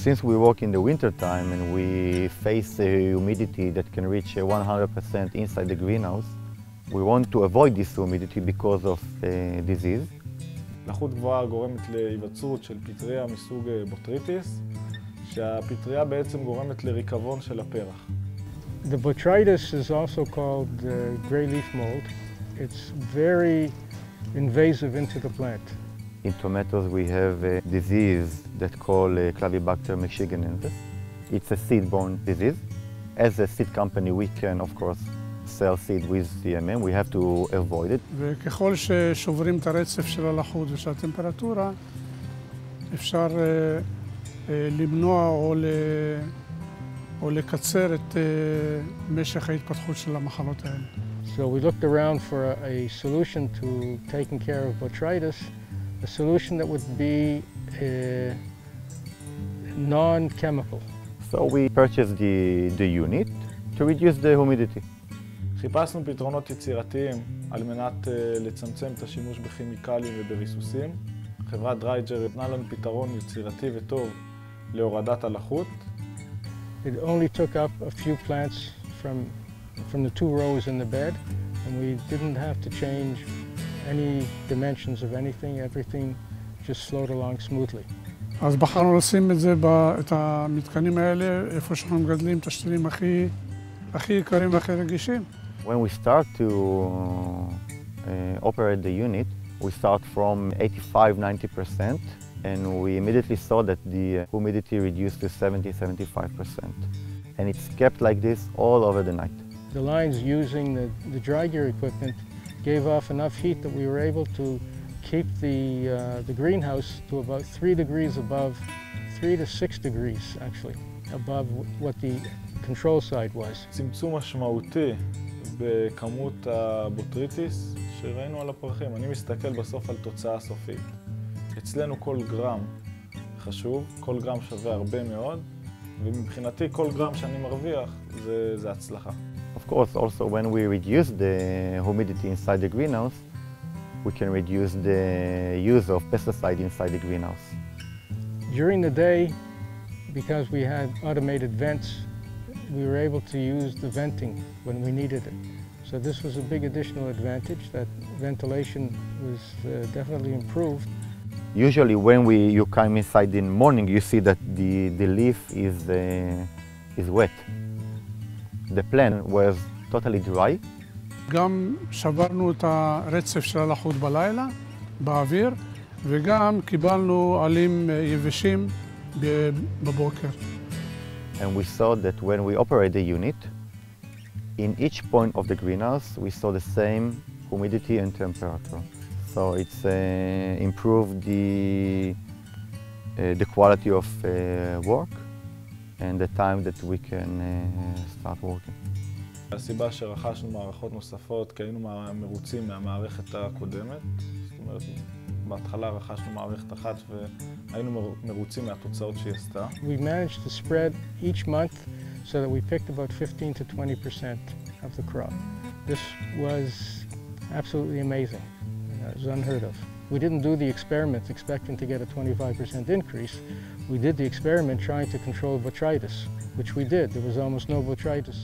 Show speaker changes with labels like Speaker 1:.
Speaker 1: Since we work in the winter time and we face a humidity that can reach 100% inside the greenhouse, we want to avoid this humidity because of disease.
Speaker 2: לחות גבוהה גורמת להיווצרות של פטריה מסוג בוטריטיס, שהפטריה בעצם גורמת לריקבון של הפרח.
Speaker 3: The botrytis is also called gray leaf mold. It's very invasive into the plant.
Speaker 1: In tomatoes we have a disease that called Clavibacter michiganensis. It's a seed-borne disease. As a seed company we can of course sell seed with CMM, we have to avoid it.
Speaker 4: וככל ששוברים את הרצף של הלחות ושל הטמפרטורה, אפשר למנוע או לקצר את משך ההתפתחות של המחלות האלה.
Speaker 3: So we looked around for a solution to taking care of botrytis, a solution that would be non-chemical.
Speaker 1: So we purchased the unit to reduce the humidity.
Speaker 2: חיפשנו פתרונות יצירתיים על מנת לצמצם את השימוש בכימיקלים ובריסוסים. חברת דרייג'ר נתנה לנו פתרון יצירתי וטוב להורדת הלחות.
Speaker 3: It only took up a few plants from the 2 rows in the bed, and we didn't have to change any dimensions of anything. Everything just flowed along smoothly.
Speaker 4: אז בחרנו לשים את המתקנים האלה איפה שאנחנו מגדלים את השתלים הכי יקרים והכי רגישים.
Speaker 1: When we start to operate the unit, we start from 85–90%, and we immediately saw that the humidity reduced to 70–75%. And it's kept like this all over the night.
Speaker 3: The lines using the dry gear equipment gave off enough heat that we were able to keep the greenhouse to about 3 degrees above, 3 to 6 degrees actually, above what the control side was.
Speaker 2: צמצום משמעותי בכמות הבוטריטיס שראינו על הפרחים. אני מסתכל בסוף על תוצאה סופית. אצלנו כל גרם חשוב, כל גרם שווה הרבה מאוד, ומבחינתי כל גרם שאני מרוויח זה הצלחה.
Speaker 1: Of course, also when we reduce the humidity inside the greenhouse, we can reduce the use of pesticide inside the greenhouse.
Speaker 3: During the day, because we had automated vents, we were able to use the venting when we needed it. So this was a big additional advantage, that ventilation was definitely improved.
Speaker 1: Usually when you come inside in the morning, you see that the leaf is wet. The plant was totally dry.
Speaker 4: גם שברנו את הרצף של הלחות בלילה, באוויר, וגם קיבלנו עלים יבשים בבוקר.
Speaker 1: And we saw that when we operate the unit, in each point of the greenhouse, we saw the same humidity and temperature. So it's improved the quality of work and the time that we can start working.
Speaker 2: הסיבה שרכשנו מערכות נוספות, כי היינו מרוצים מהמערכת הקודמת. זאת אומרת, בהתחלה רכשנו מערכת אחת והיינו מרוצים מהתוצאות שהיא עשתה.
Speaker 3: We managed to spread each month so that we picked about 15–20% of the crop. This was absolutely amazing. It was unheard of. We didn't do the experiment expecting to get a 25% increase. We did the experiment trying to control botrytis, which we did. There was almost no botrytis.